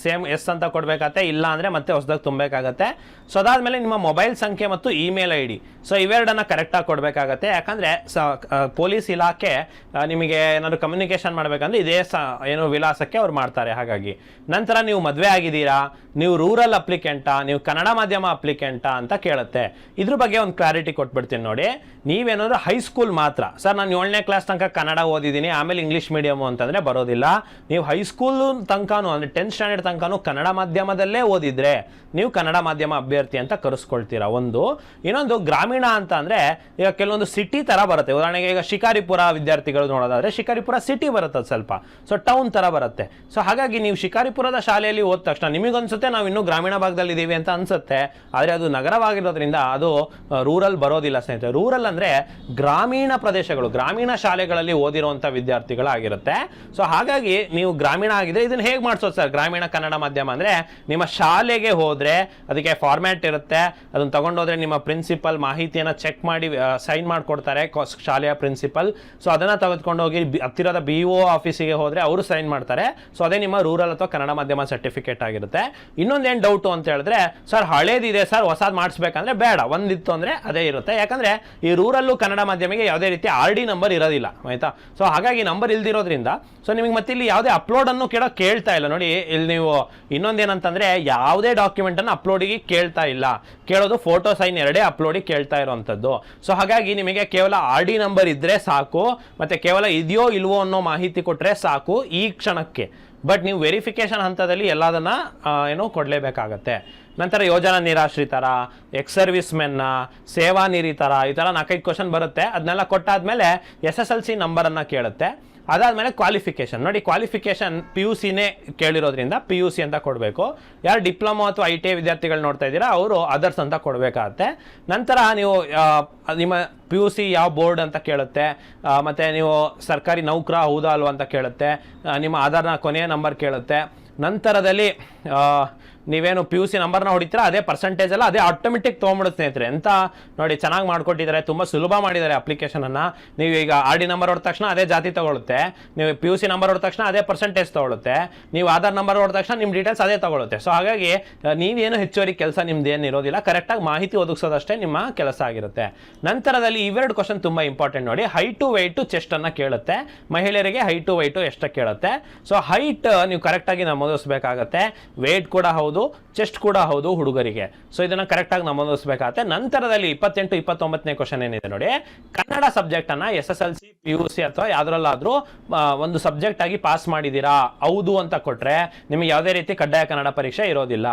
ಸೇಮ್ ಎಸ್ ಅಂತ ಕೊಡಬೇಕಾಗತ್ತೆ, ಇಲ್ಲ ಅಂದರೆ ಮತ್ತೆ ಹೊಸದಾಗಿ ತುಂಬಬೇಕಾಗತ್ತೆ. ಸೊ ಅದಾದಮೇಲೆ ನಿಮ್ಮ ಮೊಬೈಲ್ ಸಂಖ್ಯೆ ಮತ್ತು ಇಮೇಲ್ ID, ಸೊ ಇವೆರಡನ್ನು ಕರೆಕ್ಟಾಗಿ ಕೊಡಬೇಕಾಗತ್ತೆ. ಯಾಕಂದರೆ ಪೊಲೀಸ್ ಇಲಾಖೆ ನಿಮಗೆ ಏನಾದರೂ ಕಮ್ಯುನಿಕೇಷನ್ ಮಾಡಬೇಕಂದ್ರೆ ಇದೇ ಏನು ವಿಳಾಸಕ್ಕೆ ಅವ್ರು ಮಾಡ್ತಾರೆ. ಹಾಗಾಗಿ ನಂತರ ನೀವು ಮದುವೆ ಆಗಿದ್ದೀರಾ, ನೀವು ರೂರಲ್ ಅಪ್ಲಿಕೆಂಟಾ, ನೀವು ಕನ್ನಡ ಮಾಧ್ಯಮ ಅಪ್ಲಿಕೆಂಟಾ ಅಂತ ಕೇಳುತ್ತೆ. ಇದ್ರ ಬಗ್ಗೆ ಒಂದು ಕ್ಲಾರಿಟಿ ಕೊಟ್ಬಿಡ್ತೀನಿ ನೋಡಿ. ನೀವೇನಾದರೂ ಹೈಸ್ಕೂಲ್ ಮಾತ್ರ, ಸರ್ ನಾನು 7ನೇ ಕ್ಲಾಸ್ ತನಕ ಕನ್ನಡ ಓದಿದ್ದೀನಿ ಆಮೇಲೆ ಇಂಗ್ಲೀಷ್ ಮೀಡಿಯಮು ಅಂತಂದರೆ ಬರೋದಿಲ್ಲ. ನೀವು ಹೈಸ್ಕೂಲ್ ತನಕನೂ ಅಂದರೆ 10th ಸ್ಟ್ಯಾಂಡರ್ಡ್ ತನಕನೂ ಕನ್ನಡ ಮಾಧ್ಯಮದಲ್ಲೇ ಓದಿದ್ರೆ ನೀವು ಕನ್ನಡ ಮಾಧ್ಯಮ ಅಭ್ಯರ್ಥಿ ಅಂತ ಕರೆಸ್ಕೊಳ್ತೀರಾ. ಇನ್ನೊಂದು ಗ್ರಾಮೀಣ ಅಂತ ಅಂದರೆ ಈಗ ಕೆಲವೊಂದು ಸಿಟಿ ಥರ ಬರುತ್ತೆ. ಉದಾಹರಣೆಗೆ ಈಗ ಶಿಕಾರಿಪುರ ವಿದ್ಯಾರ್ಥಿಗಳು ನೋಡೋದಾದರೆ ಶಿಕಾರಿಪುರ ಸಿಟಿ ಬರುತ್ತೆ ಸ್ವಲ್ಪ, ಸೊ ಟೌನ್ ಥರ ಬರುತ್ತೆ. ಸೊ ಹಾಗಾಗಿ ನೀವು ಶಿಕಾರಿಪುರದ ಶಾಲೆಯಲ್ಲಿ ಓದ ತಕ್ಷಣ ನಿಮಗನ್ಸುತ್ತೆ ನಾವು ಇನ್ನೂ ಗ್ರಾಮೀಣ ಭಾಗದಲ್ಲಿ ಇದ್ದೀವಿ ಅಂತ ಅನ್ಸುತ್ತೆ, ಆದರೆ ಅದು ನಗರವಾಗಿರೋದ್ರಿಂದ ಅದು ರೂರಲ್ ಬರೋದಿಲ್ಲ ಸ್ನೇಹಿತರೆ. ರೂರಲ್ ಅಂದರೆ ಗ್ರಾಮೀಣ ಪ್ರದೇಶಗಳು, ಗ್ರಾಮೀಣ ಶಾಲೆಗಳಲ್ಲಿ ಓದಿರುವಂಥ ವಿದ್ಯಾರ್ಥಿಗಳಾಗಿರುತ್ತೆ. ಸೊ ಹಾಗಾಗಿ ನೀವು ಗ್ರಾಮೀಣ ಆಗಿದ್ರೆ ಇದನ್ನು ಹೇಗೆ ಮಾಡಿಸೋದು ಸರ್ ಗ್ರಾಮೀಣ ಕನ್ನಡ ಮಾಧ್ಯಮ ಅಂದರೆ, ನಿಮ್ಮ ಶಾಲೆಗೆ ಹೋದರೆ ಅದಕ್ಕೆ ಫಾರ್ಮ್ಯಾಟ್ ಇರುತ್ತೆ, ಅದನ್ನು ತಗೊಂಡೋದ್ರೆ ನಿಮ್ಮ ಪ್ರಿನ್ಸಿಪಲ್ ಮಾಹಿತಿಯನ್ನು ಚೆಕ್ ಮಾಡಿ ಸೈನ್ ಮಾಡಿಕೊಡ್ತಾರೆ, ಶಾಲೆಯ ಪ್ರಿನ್ಸಿಪಲ್. ಸೊ ಅದನ್ನು ತೆಗೆದುಕೊಂಡು ಹೋಗಿ ಹತ್ತಿರದ BO ಆಫೀಸಿಗೆ ಹೋದರೆ ಅವರು ಸೈನ್ ಮಾಡ್ತಾರೆ. ಸೊ ಅದೇ ನಿಮ್ಮ ರೂರಲ್ ಅಥವಾ ಕನ್ನಡ ಮಾಧ್ಯಮ ಸರ್ಟಿಫಿಕೇಟ್ ಆಗಿರುತ್ತೆ. ಇನ್ನೊಂದೇನು ಡೌಟು ಅಂತ ಹೇಳಿದ್ರೆ, ಸರ್ ಹಳೇದಿದೆ ಸರ್ ಹೊಸದು ಮಾಡಿಸ್ಬೇಕಂದ್ರೆ ಬೇಡ, ಒಂದಿತ್ತು ಅಂದರೆ ಅದೇ ಇರುತ್ತೆ. ಯಾಕಂದರೆ ಈ ರೂರಲ್ಲು ಕನ್ನಡ ಮಾಧ್ಯಮಿಗೆ ಯಾವುದೇ ರೀತಿ RD ನಂಬರ್ ಇರೋದಿಲ್ಲ, ಆಯಿತಾ. ಸೊ ಹಾಗಾಗಿ ನಂಬರ್ ಇಲ್ದಿರೋದ್ರಿಂದ ಸೊ ನಿಮಗೆ ಮತ್ತೆ ಇಲ್ಲಿ ಯಾವುದೇ ಅಪ್ಲೋಡನ್ನು ಕೇಳ್ತಾ ಇಲ್ಲ ನೋಡಿ. ಇಲ್ಲಿ ನೀವು ಇನ್ನೊಂದೇನಂತಂದರೆ ಯಾವುದೇ ಡಾಕ್ಯುಮೆಂಟನ್ನು ಅಪ್ಲೋಡಿಗೆ ಕೇಳ್ತಾ ಇಲ್ಲ, ಕೇಳೋದು ಫೋಟೋ ಸೈನ್ ಎರಡೇ ಅಪ್ಲೋಡಿಗೆ ಕೇಳ್ತಾ ಇರೋವಂಥದ್ದು. ಸೊ ಹಾಗಾಗಿ ನಿಮಗೆ ಕೇವಲ RD ನಂಬರ್ ಇದ್ದರೆ ಸಾಕು, ಮತ್ತು ಕೇವಲ ಇದೆಯೋ ಇಲ್ವೋ ಅನ್ನೋ ಮಾಹಿತಿ ಕೊಟ್ಟರೆ ಸಾಕು ಈ ಕ್ಷಣಕ್ಕೆ. ಬಟ್ ನೀವು ವೆರಿಫಿಕೇಶನ್ ಹಂತದಲ್ಲಿ ಎಲ್ಲದನ್ನ ಏನೋ ಕೊಡಲೇಬೇಕಾಗತ್ತೆ. ನಂತರ ಯೋಜನಾ ನಿರಾಶ್ರಿತರ, ಎಕ್ಸ್ ಸರ್ವಿಸ್ ಮೆನ್ನ, ಸೇವಾ ನಿರತರ, ಈ ಥರ 4-5 ಕ್ವಶನ್ ಬರುತ್ತೆ. ಅದನ್ನೆಲ್ಲ ಕೊಟ್ಟಾದ್ಮೇಲೆ SSLC ನಂಬರನ್ನು ಕೇಳುತ್ತೆ. ಅದಾದಮೇಲೆ ಕ್ವಾಲಿಫಿಕೇಷನ್ ನೋಡಿ, ಕ್ವಾಲಿಫಿಕೇಷನ್ PUC ಕೇಳಿರೋದ್ರಿಂದ PUC ಅಂತ ಕೊಡಬೇಕು. ಯಾರು ಡಿಪ್ಲೊಮಾ ಅಥವಾ ITI ವಿದ್ಯಾರ್ಥಿಗಳು ನೋಡ್ತಾ ಇದ್ದೀರಾ ಅವರು ಅದರ್ಸ್ ಅಂತ ಕೊಡಬೇಕಾಗತ್ತೆ. ನಂತರ ನೀವು ನಿಮ್ಮ PUC ಯಾವ ಬೋರ್ಡ್ ಅಂತ ಕೇಳುತ್ತೆ, ಮತ್ತು ನೀವು ಸರ್ಕಾರಿ ನೌಕರ ಹೌದಾ ಅಲ್ವಾ ಅಂತ ಕೇಳುತ್ತೆ, ನಿಮ್ಮ ಆಧಾರ್ನ ಕೊನೆಯ ನಂಬರ್ ಕೇಳುತ್ತೆ. ನಂತರದಲ್ಲಿ ನೀವೇನು PUC ನಂಬರ್ನ ಹೊಡಿತೀರಾ ಅದೇ ಪರ್ಸೆಂಟೇಜ್ ಎಲ್ಲ ಅದೇ ಆಟೋಮೆಟಿಕ್ ತೊಗೊಂಬಿಡುತ್ತೆ ಸ್ನೇಹಿತರೆ. ಅಂತ ನೋಡಿ ಚೆನ್ನಾಗಿ ಮಾಡ್ಕೊಟ್ಟಿದ್ದಾರೆ, ತುಂಬ ಸುಲಭ ಮಾಡಿದ್ದಾರೆ ಅಪ್ಲಿಕೇಶನನ್ನು. ನೀವು ಈಗ RD ನಂಬರ್ ಹೊಡೆದ ತಕ್ಷಣ ಅದೇ ಜಾತಿ ತಗೊಳುತ್ತೆ, ನೀವು PUC ನಂಬರ್ ಹೊಡೆದ ತಕ್ಷಣ ಅದೇ ಪರ್ಸೆಂಟೇಜ್ ತೊಗೊಳುತ್ತೆ, ನೀವು ಆಧಾರ್ ನಂಬರ್ ಹೊಡೆದ ತಕ್ಷಣ ನಿಮ್ಮ ಡೀಟೇಲ್ಸ್ ಅದೇ ತಗೊಳುತ್ತೆ. ಸೊ ಹಾಗಾಗಿ ನೀವೇನು ಹೆಚ್ಚುವರಿ ಕೆಲಸ ನಿಮ್ದು ಏನು ಇರೋದಿಲ್ಲ, ಕರೆಕ್ಟಾಗಿ ಮಾಹಿತಿ ಒದಗಿಸೋದಷ್ಟೇ ನಿಮ್ಮ ಕೆಲಸ ಆಗಿರುತ್ತೆ. ನಂತರದಲ್ಲಿ ಇವೆರಡು ಕ್ವಶನ್ ತುಂಬ ಇಂಪಾರ್ಟೆಂಟ್ ನೋಡಿ. ಹೈಟು ವೆಯ್ಟು ಚೆಸ್ಟನ್ನು ಕೇಳುತ್ತೆ, ಮಹಿಳೆಯರಿಗೆ ಹೈಟು ವೆಯ್ಟು ಎಷ್ಟು ಕೇಳುತ್ತೆ. ಸೊ ಹೈಟ್ ನೀವು ಕರೆಕ್ಟಾಗಿ ನಮೂದಿಸಬೇಕಾಗತ್ತೆ, ವೆಯ್ಟ್ ಕೂಡ ಹೌದು, ಚೆಸ್ಟ್ ಕೂಡ ಹೌದು ಹುಡುಗರಿಗೆ. ಸೊ ಇದನ್ನ ಕರೆಕ್ಟಾಗಿ ನಮೂದಿಸಬೇಕಾಗತ್ತೆ. ನಂತರದಲ್ಲಿ 28-29ನೇ ಕ್ವಶನ್ ಏನಿದೆ ನೋಡಿ, ಕನ್ನಡ ಸಬ್ಜೆಕ್ಟ್ ಅನ್ನ SSLC PUC ಅಥವಾ ಯಾವ್ದ್ರಲ್ಲಾದ್ರೂ ಒಂದು ಸಬ್ಜೆಕ್ಟ್ ಆಗಿ ಪಾಸ್ ಮಾಡಿದೀರಾ ಹೌದು ಅಂತ ಕೊಟ್ರೆ ನಿಮಗೆ ಯಾವುದೇ ರೀತಿ ಕಡ್ಡಾಯ ಕನ್ನಡ ಪರೀಕ್ಷೆ ಇರೋದಿಲ್ಲ.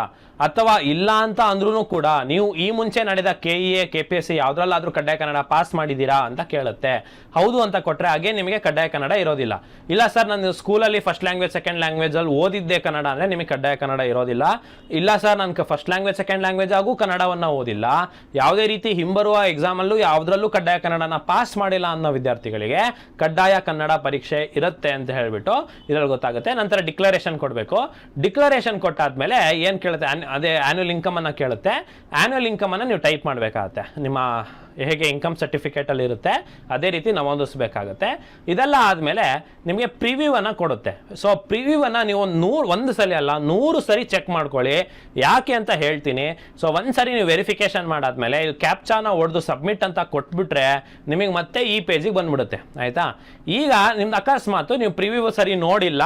ಅಥವಾ ಇಲ್ಲ ಅಂತ ಅಂದ್ರೂ ಕೂಡ ನೀವು ಈ ಮುಂಚೆ ನಡೆದ KEA KPSC ಯಾವ್ದ್ರಲ್ಲಾದ್ರೂ ಕಡ್ಡಾಯ ಕನ್ನಡ ಪಾಸ್ ಮಾಡಿದೀರಾ ಅಂತ ಕೇಳುತ್ತೆ. ಹೌದು ಅಂತ ಕೊಟ್ರೆ ಹಾಗೆ ನಿಮಗೆ ಕಡ್ಡಾಯ ಕನ್ನಡ ಇರೋದಿಲ್ಲ. ಇಲ್ಲ ಸರ್ ನಾನು ಸ್ಕೂಲಲ್ಲಿ ಫಸ್ಟ್ ಲ್ಯಾಂಗ್ವೇಜ್ ಸೆಕೆಂಡ್ ಲ್ಯಾಂಗ್ವೇಜ್ ಅಲ್ಲಿ ಓದಿದ್ದೆ ಕನ್ನಡ ಅಂದ್ರೆ ನಿಮಗೆ ಕಡ್ಡಾಯ ಕನ್ನಡ ಇರೋದಿಲ್ಲ. ಇಲ್ಲ ಸರ್ ನಾನು ಫಸ್ಟ್ ಲ್ಯಾಂಗ್ವೇಜ್ ಸೆಕೆಂಡ್ ಲ್ಯಾಂಗ್ವೇಜ್ ಆಗೂ ಕನ್ನಡವನ್ನ ಓದಿಲ್ಲ, ಯಾವುದೇ ರೀತಿ ಹಿಂಬರುವ ಎಕ್ಸಾಮ್ ಅಲ್ಲೂ ಯಾವ್ದ್ರಲ್ಲೂ ಕಡ್ಡಾಯ ಕನ್ನಡನ ಪಾಸ್ ಮಾಡಿಲ್ಲ ಅನ್ನೋ ವಿದ್ಯಾರ್ಥಿಗಳಿಗೆ ಕಡ್ಡಾಯ ಕನ್ನಡ ಪರೀಕ್ಷೆ ಇರುತ್ತೆ ಅಂತ ಹೇಳ್ಬಿಟ್ಟು ಇದ್ರಲ್ಲಿ ಗೊತ್ತಾಗುತ್ತೆ. ನಂತರ ಡಿಕ್ಲರೇಷನ್ ಕೊಡಬೇಕು. ಡಿಕ್ಲರೇಷನ್ ಕೊಟ್ಟಾದ್ಮೇಲೆ ಏನ್ ಕೇಳುತ್ತೆ, ಅದೇ ಆನ್ಯುವಲ್ ಇನ್ಕಮ್ ಅನ್ನ ಕೇಳುತ್ತೆ. ಆನ್ಯುವಲ್ ಇನ್ಕಮ್ ಅನ್ನ ನೀವು ಟೈಪ್ ಮಾಡಬೇಕಾಗತ್ತೆ, ನಿಮ್ಮ ಹೇಗೆ ಇನ್ಕಮ್ ಸರ್ಟಿಫಿಕೇಟ್ ಅಲ್ಲಿ ಇರುತ್ತೆ ಅದೇ ರೀತಿ ನಮೂದಿಸಬೇಕಾಗುತ್ತೆ. ಇದೆಲ್ಲ ಆದಮೇಲೆ ನಿಮಗೆ ಪ್ರಿವ್ಯೂ ಅನ್ನ ಕೊಡುತ್ತೆ. ಸೊ ಪ್ರಿವ್ಯೂ ಅನ್ನ ನೀವು ಒಂದು ಸಲ ಅಲ್ಲ 100 ಸರಿ ಚೆಕ್ ಮಾಡ್ಕೊಳ್ಳಿ. ಯಾಕೆ ಅಂತ ಹೇಳ್ತೀನಿ. ಸೊ ಒಂದ್ಸರಿ ನೀವು ವೆರಿಫಿಕೇಶನ್ ಮಾಡಾದ್ಮೇಲೆ ಇಲ್ಲಿ ಕ್ಯಾಪ್ಚಾನ ಹೊಡೆದು ಸಬ್ಮಿಟ್ ಅಂತ ಕೊಟ್ಬಿಟ್ರೆ ನಿಮಗೆ ಮತ್ತೆ ಈ ಪೇಜಿಗೆ ಬಂದ್ಬಿಡುತ್ತೆ. ಆಯ್ತಾ, ಈಗ ನಿಮ್ದು ಅಕಸ್ಮಾತ್ ನೀವು ಪ್ರಿವ್ಯೂ ಸರಿ ನೋಡಿಲ್ಲ,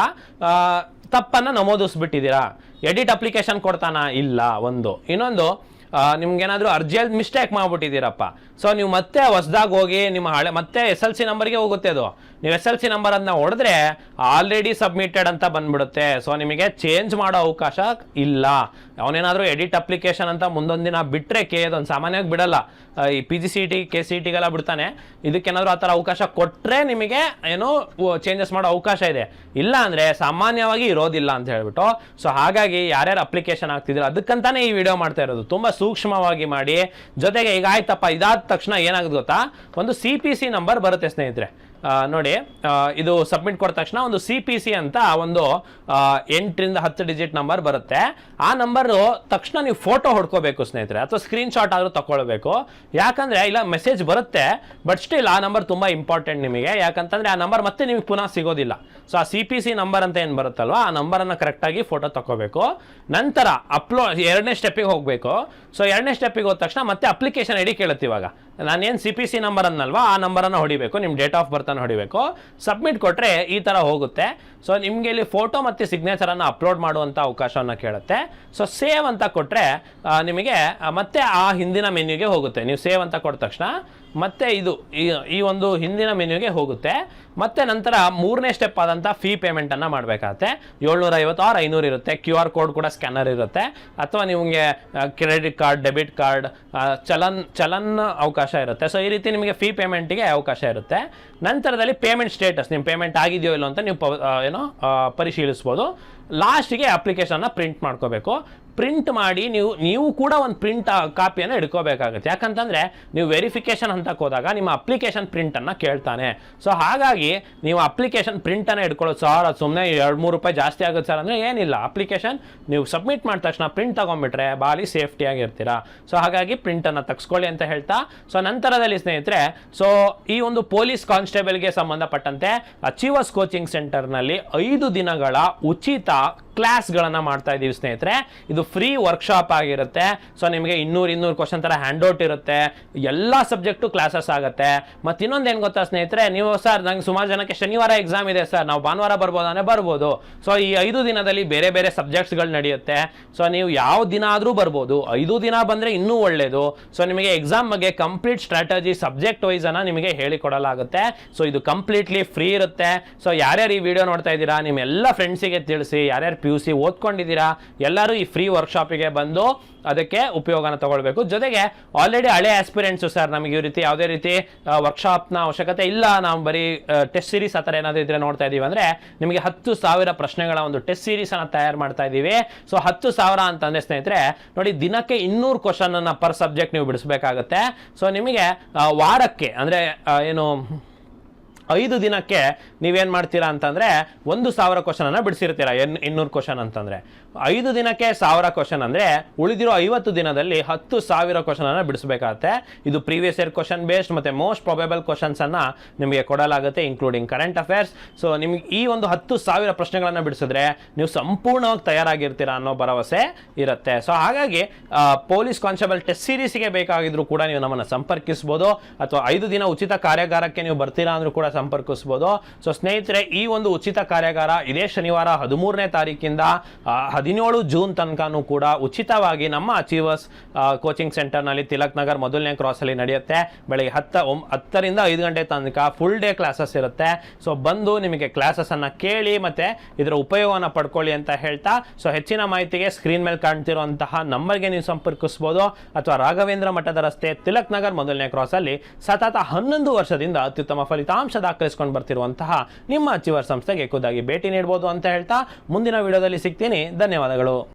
ತಪ್ಪನ್ನ ನಮೂದಿಸ್ಬಿಟ್ಟಿದ್ದೀರಾ, ಎಡಿಟ್ ಅಪ್ಲಿಕೇಶನ್ ಕೊಡ್ತಾನ ಇಲ್ಲ ಒಂದು, ಇನ್ನೊಂದು ನಿಮ್ಗೇನಾದ್ರೂ ಅರ್ಜಿಯಲ್ಲಿ ಮಿಸ್ಟೇಕ್ ಮಾಡ್ಬಿಟ್ಟಿದ್ದೀರಪ್ಪ. ಸೊ ನೀವು ಮತ್ತೆ ಹೊಸದಾಗಿ ಹೋಗಿ ನಿಮ್ಮ ಹಳೆ ಮತ್ತೆ SLC ನಂಬರ್ಗೆ ಹೋಗುತ್ತೆ. ಅದು ನೀವು SLC ನಂಬರ್ ಅದನ್ನ ಹೊಡೆದ್ರೆ ಆಲ್ರೆಡಿ ಸಬ್ಮಿಟೆಡ್ ಅಂತ ಬಂದ್ಬಿಡುತ್ತೆ. ಸೊ ನಿಮಗೆ ಚೇಂಜ್ ಮಾಡೋ ಅವಕಾಶ ಇಲ್ಲ. ಅವನೇನಾದ್ರೂ ಎಡಿಟ್ ಅಪ್ಲಿಕೇಶನ್ ಅಂತ ಮುಂದೊಂದು ದಿನ ಬಿಟ್ಟರೆ ಅದೊಂದು ಸಾಮಾನ್ಯವಾಗಿ ಬಿಡಲ್ಲ, ಈ PGCET KCETಗೆಲ್ಲ ಬಿಡ್ತಾನೆ. ಇದಕ್ಕೇನಾದ್ರೂ ಆ ಥರ ಅವಕಾಶ ಕೊಟ್ಟರೆ ನಿಮಗೆ ಏನೋ ಚೇಂಜಸ್ ಮಾಡೋ ಅವಕಾಶ ಇದೆ, ಇಲ್ಲ ಅಂದರೆ ಸಾಮಾನ್ಯವಾಗಿ ಇರೋದಿಲ್ಲ ಅಂತ ಹೇಳ್ಬಿಟ್ಟು. ಸೊ ಹಾಗಾಗಿ ಯಾರ್ಯಾರು ಅಪ್ಲಿಕೇಶನ್ ಆಗ್ತಿದ್ರು ಅದಕ್ಕಂತಾನೆ ಈ ವಿಡಿಯೋ ಮಾಡ್ತಾ ಇರೋದು, ತುಂಬ ಸೂಕ್ಷ್ಮವಾಗಿ ಮಾಡಿ. ಜೊತೆಗೆ ಈಗ ಆಯ್ತಪ್ಪ ಇದಾದ ತಕ್ಷಣ ಏನಾಗುತ್ತೆ ಗೊತ್ತಾ, ಒಂದು CPC ನಂಬರ್ ಬರುತ್ತೆ ಸ್ನೇಹಿತರೆ. ನೋಡಿ ಇದು ಸಬ್ಮಿಟ್ ಕೊಟ್ಟ ತಕ್ಷಣ ಒಂದು CPC ಅಂತ ಒಂದು 8ರಿಂದ 10 ಡಿಜಿಟ್ ನಂಬರ್ ಬರುತ್ತೆ. ಆ ನಂಬರು ತಕ್ಷಣ ನೀವು ಫೋಟೋ ಹೊಡ್ಕೋಬೇಕು ಸ್ನೇಹಿತರೆ, ಅಥವಾ ಸ್ಕ್ರೀನ್ ಶಾಟ್ ಆದರೂ ತಗೊಳ್ಬೇಕು. ಯಾಕಂದ್ರೆ ಇಲ್ಲ ಮೆಸೇಜ್ ಬರುತ್ತೆ, ಬಟ್ ಸ್ಟಿಲ್ ಆ ನಂಬರ್ ತುಂಬಾ ಇಂಪಾರ್ಟೆಂಟ್ ನಿಮಗೆ. ಯಾಕಂತಂದ್ರೆ ಆ ನಂಬರ್ ಮತ್ತೆ ನಿಮಗೆ ಪುನಃ ಸಿಗೋದಿಲ್ಲ. ಸೊ ಆ CPC ನಂಬರ್ ಅಂತ ಏನು ಬರುತ್ತಲ್ವ ಆ ನಂಬರನ್ನು ಕರೆಕ್ಟಾಗಿ ಫೋಟೋ ತಗೋಬೇಕು. ನಂತರ ಎರಡನೇ ಸ್ಟೆಪ್ಪಿಗೆ ಹೋಗಬೇಕು. ಸೊ ಎರಡನೇ ಸ್ಟೆಪ್ಪಿಗೆ ಹೋದ ತಕ್ಷಣ ಮತ್ತೆ ಅಪ್ಲಿಕೇಶನ್ ID ಕೇಳುತ್ತೆ. ಇವಾಗ ನಾನೇನು CPC ನಂಬರ್ ಅನ್ನಲ್ವಾ ಆ ನಂಬರನ್ನು ಹೊಡಿಬೇಕು, ನಿಮ್ಮ ಡೇಟ್ ಆಫ್ ಬರ್ತ್ ಅನ್ನು ಹೊಡಿಬೇಕು. ಸಬ್ಮಿಟ್ ಕೊಟ್ಟರೆ ಈ ಥರ ಹೋಗುತ್ತೆ. ಸೊ ನಿಮಗೆ ಇಲ್ಲಿ ಫೋಟೋ ಮತ್ತು ಸಿಗ್ನೇಚರನ್ನು ಅಪ್ಲೋಡ್ ಮಾಡುವಂಥ ಅವಕಾಶವನ್ನು ಕೇಳುತ್ತೆ. ಸೊ ಸೇವ್ ಅಂತ ಕೊಟ್ಟರೆ ನಿಮಗೆ ಮತ್ತೆ ಆ ಹಿಂದಿನ ಮೆನ್ಯೂಗೆ ಹೋಗುತ್ತೆ. ನೀವು ಸೇವ್ ಅಂತ ಕೊಟ್ಟ ತಕ್ಷಣ ಮತ್ತೆ ಇದು ಈ ಒಂದು ಹಿಂದಿನ ಮೆನ್ಯೂಗೆ ಹೋಗುತ್ತೆ. ಮತ್ತೆ ನಂತರ ಮೂರನೇ ಸ್ಟೆಪ್ ಆದಂಥ ಫೀ ಪೇಮೆಂಟನ್ನು ಮಾಡಬೇಕಾಗತ್ತೆ. 750 or 500 ಇರುತ್ತೆ. QR ಕೋಡ್ ಕೂಡ ಸ್ಕ್ಯಾನರ್ ಇರುತ್ತೆ. ಅಥವಾ ನಿಮಗೆ credit card, debit card, challan ಅವಕಾಶ ಇರುತ್ತೆ. ಸೊ ಈ ರೀತಿ ನಿಮಗೆ ಫೀ ಪೇಮೆಂಟಿಗೆ ಅವಕಾಶ ಇರುತ್ತೆ. ನಂತರದಲ್ಲಿ ಪೇಮೆಂಟ್ ಸ್ಟೇಟಸ್, ನಿಮ್ಮ ಪೇಮೆಂಟ್ ಆಗಿದೆಯೋ ಇಲ್ಲೋ ಅಂತ ನೀವು ಪರಿಶೀಲಿಸ್ಬೋದು. ಲಾಸ್ಟಿಗೆ ಅಪ್ಲಿಕೇಶನ್ನ ಪ್ರಿಂಟ್ ಮಾಡ್ಕೋಬೇಕು. ಪ್ರಿಂಟ್ ಮಾಡಿ ನೀವು ಕೂಡ ಒಂದು ಪ್ರಿಂಟ್ ಕಾಪಿಯನ್ನು ಹಿಡ್ಕೋಬೇಕಾಗುತ್ತೆ. ಯಾಕಂತಂದರೆ ನೀವು ವೆರಿಫಿಕೇಷನ್ ಹಂತಕ್ಕೆ ಹೋದಾಗ ನಿಮ್ಮ ಅಪ್ಲಿಕೇಶನ್ ಪ್ರಿಂಟನ್ನು ಕೇಳ್ತಾನೆ. ಸೊ ಹಾಗಾಗಿ ನೀವು ಅಪ್ಲಿಕೇಶನ್ ಪ್ರಿಂಟನ್ನು ಹಿಡ್ಕೊಳ್ಳೋದು ಸರ್, ಅದು ಸುಮ್ಮನೆ 2-3 ರೂಪಾಯಿ ಜಾಸ್ತಿ ಆಗುತ್ತೆ ಸರ್ ಅಂದರೆ ಏನಿಲ್ಲ. ಅಪ್ಲಿಕೇಶನ್ ನೀವು ಸಬ್ಮಿಟ್ ಮಾಡಿದ ತಕ್ಷಣ ಪ್ರಿಂಟ್ ತೊಗೊಂಡ್ಬಿಟ್ರೆ ಭಾರಿ ಸೇಫ್ಟಿಯಾಗಿರ್ತೀರಾ. ಸೊ ಹಾಗಾಗಿ ಪ್ರಿಂಟನ್ನು ತೆಗೆಸ್ಕೊಳ್ಳಿ ಅಂತ ಹೇಳ್ತಾ, ಸೊ ನಂತರದಲ್ಲಿ ಸ್ನೇಹಿತರೆ, ಸೊ ಈ ಒಂದು ಪೊಲೀಸ್ ಕಾನ್ಸ್ಟೇಬಲ್ಗೆ ಸಂಬಂಧಪಟ್ಟಂತೆ ಅಚೀವರ್ಸ್ ಕೋಚಿಂಗ್ ಸೆಂಟರ್ನಲ್ಲಿ 5 ದಿನಗಳ ಉಚಿತ ಕ್ಲಾಸ್ಗಳನ್ನು ಮಾಡ್ತಾ ಇದ್ದೀವಿ ಸ್ನೇಹಿತರೆ. ಇದು ಫ್ರೀ ವರ್ಕ್ಶಾಪ್ ಆಗಿರುತ್ತೆ. ಸೊ ನಿಮಗೆ 200 ಕ್ವಶನ್ ಥರ ಹ್ಯಾಂಡ್ಔಟ್ ಇರುತ್ತೆ, ಎಲ್ಲ ಸಬ್ಜೆಕ್ಟು ಕ್ಲಾಸಸ್ ಆಗುತ್ತೆ. ಮತ್ತು ಇನ್ನೊಂದು ಏನು ಗೊತ್ತಾ ಸ್ನೇಹಿತರೆ, ನೀವು ಸರ್ ನಂಗೆ ಸುಮಾರು ಜನಕ್ಕೆ ಶನಿವಾರ ಎಕ್ಸಾಮ್ ಇದೆ ಸರ್, ನಾವು ಭಾನುವಾರ ಬರ್ಬೋದಾನೆ ಬರ್ಬೋದು. ಸೊ ಈ 5 ದಿನದಲ್ಲಿ ಬೇರೆ ಬೇರೆ ಸಬ್ಜೆಕ್ಟ್ಸ್ಗಳು ನಡೆಯುತ್ತೆ. ಸೊ ನೀವು ಯಾವ ದಿನ ಆದರೂ ಬರ್ಬೋದು, 5 ದಿನ ಬಂದರೆ ಇನ್ನೂ ಒಳ್ಳೆಯದು. ಸೊ ನಿಮಗೆ ಎಕ್ಸಾಮ್ ಬಗ್ಗೆ ಕಂಪ್ಲೀಟ್ ಸ್ಟ್ರಾಟಜಿ ಸಬ್ಜೆಕ್ಟ್ ವೈಸ್ ಅನ್ನ ನಿಮಗೆ ಹೇಳಿಕೊಡಲಾಗುತ್ತೆ. ಸೊ ಇದು ಕಂಪ್ಲೀಟ್ಲಿ ಫ್ರೀ ಇರುತ್ತೆ. ಸೊ ಯಾರ್ಯಾರು ಈ ವಿಡಿಯೋ ನೋಡ್ತಾ ಇದ್ದೀರಾ, ನಿಮ್ಮ ಎಲ್ಲ ಫ್ರೆಂಡ್ಸಿಗೆ ತಿಳಿಸಿ. ಯಾರ್ಯಾರು PUC ಓದ್ಕೊಂಡಿದ್ದೀರಾ ಎಲ್ಲರೂ ಈ ಫ್ರೀ ವರ್ಕ್ಶಾಪಿಗೆ ಬಂದು ಅದಕ್ಕೆ ಉಪಯೋಗನ ತಗೊಳ್ಬೇಕು. ಜೊತೆಗೆ ಆಲ್ರೆಡಿ ಹಳೆ ಆಸ್ಪಿರೆಂಟ್ಸು ಸರ್ ನಮಗೆ ಈ ರೀತಿ ಯಾವುದೇ ರೀತಿ ವರ್ಕ್ಶಾಪ್ನ ಅವಶ್ಯಕತೆ ಇಲ್ಲ, ನಾವು ಬರೀ ಟೆಸ್ಟ್ ಸೀರೀಸ್ ಆ ಥರ ಏನಾದರೂ ಇದ್ರೆ ನೋಡ್ತಾ ಇದ್ದೀವಿ ಅಂದರೆ ನಿಮಗೆ 10,000 ಪ್ರಶ್ನೆಗಳ ಒಂದು ಟೆಸ್ಟ್ ಸೀರೀಸನ್ನು ತಯಾರು ಮಾಡ್ತಾ ಇದ್ದೀವಿ. ಸೊ 10,000 ಅಂತಂದರೆ ಸ್ನೇಹಿತರೆ ನೋಡಿ, ದಿನಕ್ಕೆ 200 ಕ್ವಶನನ್ನು ಪರ್ ಸಬ್ಜೆಕ್ಟ್ ನೀವು ಬಿಡಿಸ್ಬೇಕಾಗತ್ತೆ. ಸೊ ನಿಮಗೆ ವಾರಕ್ಕೆ ಅಂದರೆ ಏನು 5 ದಿನಕ್ಕೆ ನೀವೇನು ಮಾಡ್ತೀರಾ ಅಂತಂದರೆ 1,000 ಕ್ವಶನನ್ನು ಬಿಡಿಸಿರ್ತೀರ. 200 ಕ್ವಶನ್ ಅಂತಂದರೆ 5 ದಿನಕ್ಕೆ 1000 ಕ್ವಶನ್ ಅಂದರೆ ಉಳಿದಿರೋ 50 ದಿನದಲ್ಲಿ 10,000 ಕ್ವಶನನ್ನು ಬಿಡಿಸಬೇಕಾಗತ್ತೆ. ಇದು ಪ್ರೀವಿಯಸ್ ಇಯರ್ ಕ್ವಶನ್ ಬೇಸ್ಡ್ ಮತ್ತು ಮೋಸ್ಟ್ ಪ್ರೊಬೆಬಲ್ ಕ್ವಶನ್ಸನ್ನು ನಿಮಗೆ ಕೊಡಲಾಗುತ್ತೆ, ಇನ್ಕ್ಲೂಡಿಂಗ್ ಕರೆಂಟ್ ಅಫೇರ್ಸ್. ಸೊ ನಿಮಗೆ ಈ ಒಂದು 10,000 ಪ್ರಶ್ನೆಗಳನ್ನು ಬಿಡಿಸಿದ್ರೆ ನೀವು ಸಂಪೂರ್ಣವಾಗಿ ತಯಾರಾಗಿರ್ತೀರಾ ಅನ್ನೋ ಭರವಸೆ ಇರುತ್ತೆ. ಸೊ ಹಾಗಾಗಿ ಪೊಲೀಸ್ ಕಾನ್ಸ್ಟೇಬಲ್ ಟೆಸ್ಟ್ ಸೀರೀಸ್ಗೆ ಬೇಕಾಗಿದ್ರು ಕೂಡ ನೀವು ನಮ್ಮನ್ನು ಸಂಪರ್ಕಿಸ್ಬೋದು, ಅಥವಾ 5 ದಿನ ಉಚಿತ ಕಾರ್ಯಾಗಾರಕ್ಕೆ ನೀವು ಬರ್ತೀರಾ ಅಂದರೂ ಕೂಡ ಸಂಪರ್ಕಿಸ್ಬೋದು. ಸೊ ಸ್ನೇಹಿತರೆ, ಈ ಒಂದು ಉಚಿತ ಕಾರ್ಯಾಗಾರ ಇದೇ ಶನಿವಾರ 13ನೇ ತಾರೀಕಿಂದ 17 ಜೂನ್ ತನಕನೂ ಕೂಡ ಉಚಿತವಾಗಿ ನಮ್ಮ ಅಚೀವರ್ಸ್ ಕೋಚಿಂಗ್ ಸೆಂಟರ್ನಲ್ಲಿ ತಿಲಕ್ ನಗರ್ ಮೊದಲನೇ ಕ್ರಾಸಲ್ಲಿ ನಡೆಯುತ್ತೆ. ಬೆಳಗ್ಗೆ 10ರಿಂದ 5 ಗಂಟೆ ತನಕ ಫುಲ್ ಡೇ ಕ್ಲಾಸಸ್ ಇರುತ್ತೆ. ಸೊ ಬಂದು ನಿಮಗೆ ಕ್ಲಾಸಸ್ಸನ್ನು ಕೇಳಿ ಮತ್ತು ಇದರ ಉಪಯೋಗವನ್ನು ಪಡ್ಕೊಳ್ಳಿ ಅಂತ ಹೇಳ್ತಾ, ಸೊ ಹೆಚ್ಚಿನ ಮಾಹಿತಿಗೆ ಸ್ಕ್ರೀನ್ ಮೇಲೆ ಕಾಣ್ತಿರುವಂತಹ ನಂಬರ್ಗೆ ನೀವು ಸಂಪರ್ಕಿಸ್ಬೋದು, ಅಥವಾ ರಾಘವೇಂದ್ರ ಮಠದ ರಸ್ತೆ ತಿಲಕ್ ನಗರ್ ಮೊದಲನೇ ಕ್ರಾಸಲ್ಲಿ ಸತತ 11 ವರ್ಷದಿಂದ ಅತ್ಯುತ್ತಮ ಫಲಿತಾಂಶ ದಾಖಲಿಸಿಕೊಂಡು ಬರ್ತಿರುವಂತಹ ನಿಮ್ಮ ಅಚೀವರ್ ಸಂಸ್ಥೆಗೆ ಖುದ್ದಾಗಿ ಭೇಟಿ ನೀಡಬಹುದು ಅಂತ ಹೇಳ್ತಾ ಮುಂದಿನ ವಿಡಿಯೋದಲ್ಲಿ ಸಿಗ್ತೀನಿ. ಧನ್ಯವಾದಗಳು.